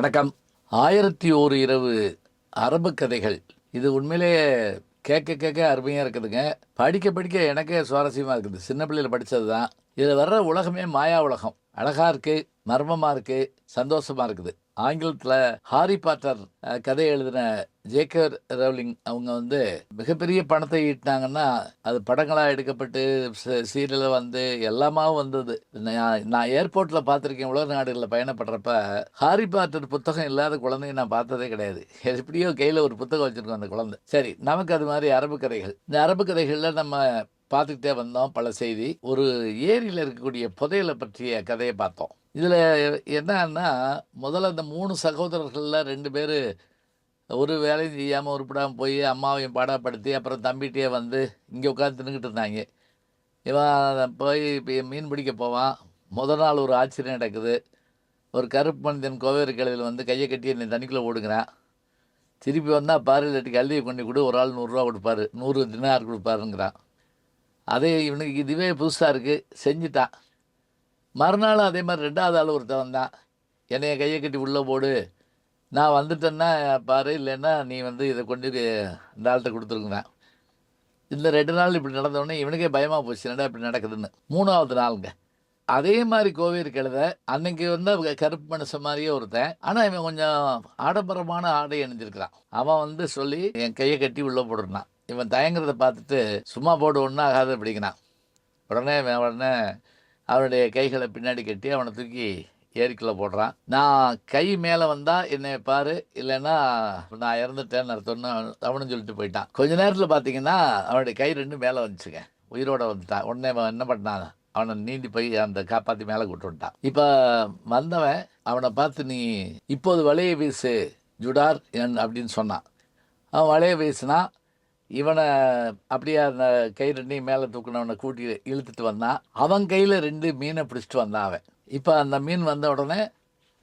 வணக்கம். 1001 இரவு அரபு கதைகள். இது உண்மையிலேயே கேட்க கேட்க அருமையா இருக்குதுங்க. படிக்க படிக்க எனக்கே சுவாரஸ்யமா இருக்குது. சின்ன பிள்ளையில படிச்சது தான். இதில வர்ற உலகமே மாயா உலகம். அழகா இருக்கு, மர்மமா இருக்கு, சந்தோஷமா இருக்குது. ஆங்கிலத்தில ஹாரி பாட்டர் கதை எழுதின ஜே.கே. ரவுலிங் அவங்க மிகப்பெரிய பணத்தை ஈட்டினாங்கன்னா, அது படங்களா எடுக்கப்பட்டு சீரியலா எல்லாமா வந்தது. நான் ஏர்போர்ட்ல பார்த்துருக்கேன். உலக நாடுகள்ல பயணப்படுறப்ப, ஹாரி பாட்டர் புத்தகம் இல்லாத குழந்தைய நான் பார்த்ததே கிடையாது. எப்படியோ கையில ஒரு புத்தகம் வச்சிருக்கும் அந்த குழந்தை. சரி, நமக்கு அது மாரி அரபு கதைகள். இந்த அரபு கதைகள்ல நம்ம பார்த்துக்கிட்டே வந்தோம் பல செய்தி. ஒரு ஏரியில இருக்கக்கூடிய புதையல பற்றிய கதைய பார்த்தோம். இதுல என்னன்னா, முதல்ல அந்த 3 சகோதரர்கள்ல 2 பேரு ஒரு வேலையும் செய்யாம உருப்படாம போய் அம்மாவையும் பாடாப்படுத்தி, அப்புறம் தம்பிட்டயே இங்க உட்காந்து தின்னுகிட்டு இருந்தாய்ங்க. இவன் போய் மீன் பிடிக்க போவான். முதல் நாள் ஒரு ஆச்சரியம் நடக்குது. ஒரு கருப்பு மனிதன் கோவேறு கழுதையில கைய கட்டி என்னை தண்ணிக்குள்ள ஓடுங்கிறான். திருப்பி வந்தா பாரு, இல்லாட்டி கழுதைய கொண்டு குடு, ஒரு ஆள் ரூ. 100 குடுப்பாரு. 100 தினார் குடுப்பாருங்கிறான். அதே இவனுக்கு இதுவே புதுசா இருக்கு. செஞ்சுட்டான். மறுநாள் அதே மாரி 2வது ஆள் ஒருத்தன் வந்தான். என்னைய கைய கட்டி உள்ள போடு. நான் வந்துட்டேன்னா பாரு, இல்லைன்னா நீ இத கொண்டு இந்த ஆள்ட்ட குடுத்துருங்கண்ணா. இந்த 2 நாள் இப்படி நடந்தவுடனே இவனுக்கே பயமா போச்சு. என்னடா இப்படி நடக்குதுன்னு. 3வது நாளுங்க. அதே மாரி கோவேறு கழுத. அன்னைக்கு கருப்பு மனுஷன் மாரியே ஒருத்தன். ஆனா இவன் கொஞ்சம் ஆடம்பரமான ஆடை அணிஞ்சிருக்கிறான். அவன் சொல்லி என் கைய கட்டி உள்ள போடுன்னான். இவன் தயங்குறத பார்த்துட்டு, சும்மா போடு ஒண்ணும் ஆகாது அப்படிங்கிறான். உடனே அவனுடைய கைகள பின்னாடி கட்டி அவன தூக்கி ஏரிக்குள்ள போடுறான். நான் கை மேல வந்தா என்னைய பாரு, இல்லன்னா நான் இறந்துட்டேன்னு அர்த்தம்னு அவனும் சொல்லிட்டு போயிட்டான். கொஞ்ச நேரத்துல பார்த்தீங்கன்னா, அவனுடைய கை 2ம் மேல வந்துச்சுங்க. உயிரோட வந்துட்டான். உடனே அவன் என்ன பண்ணான், அவன நீந்தி போய் அந்த காப்பாத்தி மேல கூட்டு வந்துட்டான். இப்ப வந்தவன் அவன பார்த்து, "நீ இப்போது வலையை வீசு ஜுடார்" அப்படின்னு சொன்னான். அவன் வலைய வீசினான். இவன அப்படியே அந்த கை 2யும் மேல தூக்குனவன கூட்டி இழுத்துட்டு வந்தான். அவன் கையில 2 மீன பிடிச்சிட்டு வந்தான் அவன். இப்ப அந்த மீன் வந்த உடனே,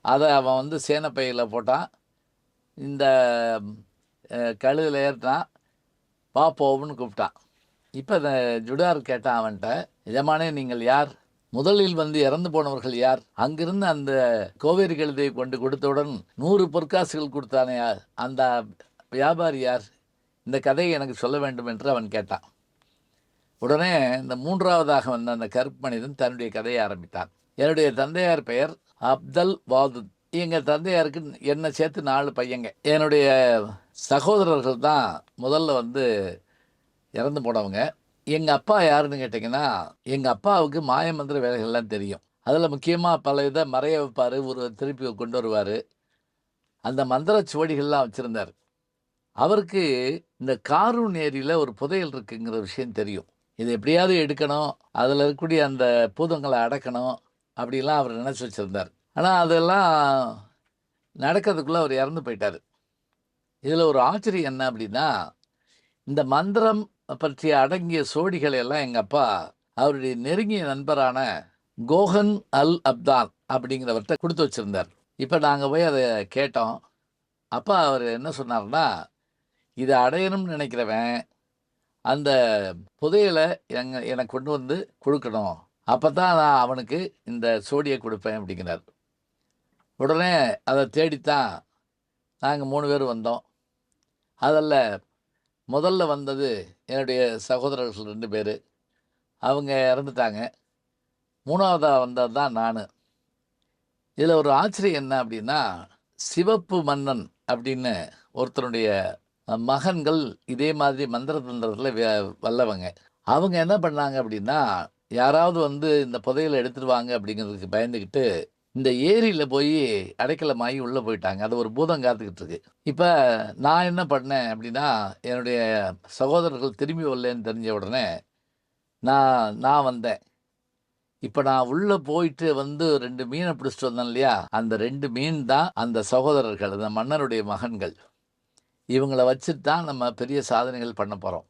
அத அவன் சேன பையில போட்டான். இந்த கழுகுல ஏறினான். "வா போவோம்னு" கூப்பிட்டான். இப்ப இந்த ஜுடார் கேட்டான் அவன்ட்ட, "எஜமானே, நீங்கள் யார்? முதலில் இறந்து போனவர்கள் யார்? அங்கிருந்து அந்த கோவேறு கழுதையை கொண்டு கொடுத்தவுடன் 100 பொற்காசுகள் கொடுத்தானே யார்? அந்த வியாபாரி யார்? இந்த கதையை எனக்கு சொல்ல வேண்டும்" என்று அவன் கேட்டான். உடனே இந்த 3வதாக வந்த அந்த கருப்பு மனிதன் தன்னுடைய கதையை ஆரம்பித்தான். "என்னுடைய தந்தையார் பெயர் அப்தல் வாதுத். எங்க தந்தையாருக்கு என்ன சேர்த்து 4 பையங்க. என்னுடைய சகோதரர்கள் தான் முதல்ல இறந்து போனவங்க. எங்க அப்பா யாருன்னு கேட்டீங்கன்னா, எங்க அப்பாவுக்கு மாயமந்திர வேலைகள்லாம் தெரியும். அதுல முக்கியமா பல இத மறைய வைப்பாரு. திருப்பி கொண்டு வருவாரு. அந்த மந்திர சுவடிகள்லாம் வச்சிருந்தாரு. அவருக்கு இந்த காரூன் ஏரியில ஒரு புதையல் இருக்குங்கிற விஷயம் தெரியும். இத எப்படியாவது எடுக்கணும், அதுல இருக்கக்கூடிய அந்த பூதங்கள அடக்கணும், அப்படிலாம் அவர் நினைச்சு வச்சிருந்தார். ஆனா அதெல்லாம் நடக்கிறதுக்குள்ள அவர் இறந்து போயிட்டாரு. இதுல ஒரு ஆச்சரியம் என்ன அப்படின்னா, இந்த மந்திரம் பற்றிய அடங்கிய சுவடிகளை எல்லாம் எங்க அப்பா அவருடைய நெருங்கிய நண்பரான கோஹன் அல் அப்தான் அப்படிங்கிறவர்ட்ட குடுத்து வச்சிருந்தார். இப்ப நாங்க போய் அத கேட்டோம். அப்ப அவரு என்ன சொன்னாருன்னா, "இத அடையணும்னு நினைக்கிறவன் அந்த புதையல எனக்கு கொண்டு குடுக்கணும். அப்பதான் நான் அவனுக்கு இந்த சோடிய குடுப்பேன்" அப்படிங்கிறார். உடனே அத தேடித்தான் நாங்க 3 பேரும் வந்தோம். அதுல முதல்ல வந்தது என்னுடைய சகோதரர்கள் 2 பேரு. அவங்க இறந்துட்டாங்க. 3வதா வந்தது தான் நானு. இதுல ஒரு ஆச்சரியம் என்ன அப்படின்னா, சிவப்பு மன்னன் அப்படின்னு ஒருத்தருடைய மகன்கள் இதே மாதிரி மந்திர தந்திரத்துல வல்லவங்க. அவங்க என்ன பண்ணாங்க அப்படின்னா, யாராவது இந்த புதையல எடுத்துருவாங்க அப்படிங்கிறதுக்கு பயந்துகிட்டு, இந்த ஏரியில போய் அடைக்கலமாகி உள்ள போயிட்டாங்க. அது ஒரு பூதம் காத்துக்கிட்டு இருக்கு. இப்ப நான் என்ன பண்ணேன் அப்படின்னா, என்னுடைய சகோதரர்கள் திரும்பி வரலன்னு தெரிஞ்ச உடனே, நான் வந்தேன். இப்ப நான் உள்ள போயிட்டு 2 மீன பிடிச்சிட்டு வந்தேன் இல்லையா? அந்த 2 மீன் தான் அந்த சகோதரர்கள், அந்த மன்னருடைய மகன்கள். இவங்கள வச்சுட்டு தான் நம்ம பெரிய சாதனைகள் பண்ண போறோம்.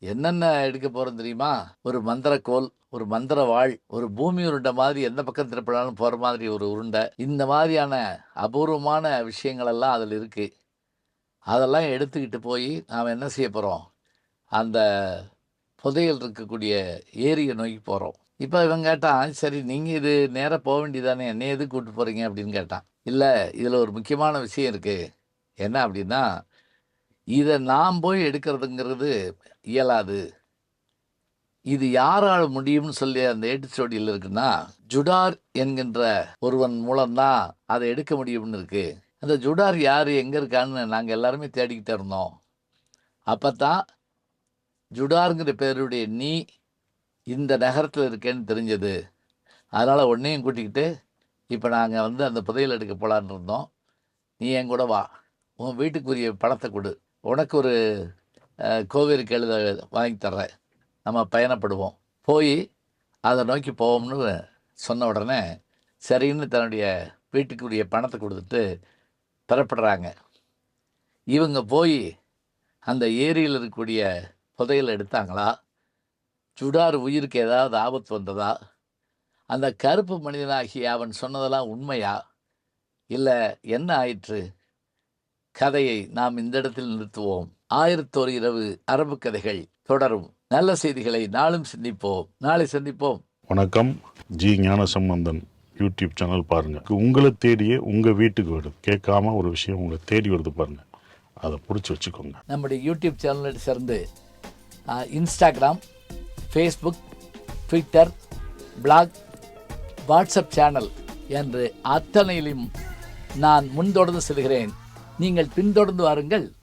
என்னென்ன எடுக்க போறோம் தெரியுமா? ஒரு மந்திரக்கோல், ஒரு மந்திர வாள், ஒரு பூமி உருண்டை மாதிரி எந்த பக்கம் திருப்பினாலும் போற மாதிரி ஒரு உருண்டை. இந்த மாதிரியான அபூர்வமான விஷயங்கள் எல்லாம் அதுல இருக்கு. அதெல்லாம் எடுத்துக்கிட்டு போய் நாம என்ன செய்ய போறோம்? அந்த புதையல் இருக்கக்கூடிய ஏரிய நோக்கி போறோம். இப்ப இவன் கேட்டான், "சரி, நீங்க இது நேரா போ வேண்டியது தானே, என்னைய எதுக்கு கூட்டிட்டு போறீங்க?" அப்படின்னு கேட்டான். இல்லை, இதில் ஒரு முக்கியமான விஷயம் இருக்குது. என்ன அப்படின்னா, இதை நாம் போய் எடுக்கிறதுங்கிறது இயலாது. இது யாரால் முடியும்னு சொல்லி அந்த ஏட்டுச்சுவடியில் இருக்குன்னா, ஜுடார் என்கின்ற ஒருவன் மூலம்தான் அதை எடுக்க முடியும்னு இருக்கு. அந்த ஜுடார் யார், எங்கே இருக்கான்னு நாங்கள் எல்லாருமே தேடிக்கிட்டே இருந்தோம். அப்போ தான் ஜுடாருங்கிற பேருடைய நீ இந்த நகரத்தில் இருக்கேன்னு தெரிஞ்சது. அதனால் உன்னையும் கூட்டிக்கிட்டு இப்போ நாங்கள் வந்து அந்த புதையல் எடுக்க போகலான்னு இருந்தோம். நீ என் கூட வா, உன் வீட்டுக்குரிய பணத்தை கொடு, உனக்கு ஒரு கோவிலுக்கு எழுத வாங்கி தர்றேன், நம்ம பயணப்படுவோம், போய் அதை நோக்கி போவோம்னு சொன்ன உடனே சரின்னு தன்னுடைய வீட்டுக்குரிய பணத்தை கொடுத்துட்டு பெறப்படுறாங்க. இவங்க போய் அந்த ஏரியில் இருக்கக்கூடிய புதையல் எடுத்தாங்களா? ஜுடார் உயிருக்கு ஏதாவது ஆபத்து வந்ததா? அந்த கருப்பு மனிதனாகி அவன் சொன்னதெல்லாம் உண்மையா? இல்லை என்ன ஆயிற்று? கதையை நாம் இந்த இடத்தில் நிறுத்துவோம். 1001 இரவு அரபு கதைகள் தொடரும். நல்ல செய்திகளை நாளும் சிந்திப்போம். நாளை சந்திப்போம். வணக்கம். ஜி ஞானசம்பந்தன் யூடியூப் சேனல் பாருங்கள். உங்களை தேடியே உங்கள் வீட்டுக்கு வருது. கேட்காம ஒரு விஷயம் உங்களை தேடி வருது பாருங்கள், அதை பிடிச்சி வச்சுக்கோங்க. நம்முடைய யூடியூப் சேனலை சேர்ந்து Instagram, Facebook, Twitter, blog, WhatsApp channel என்று அத்தனையிலும் நான் முன்தொடர்ந்து செல்கிறேன். நீங்கள் பின்தொடர்ந்து வாருங்கள்.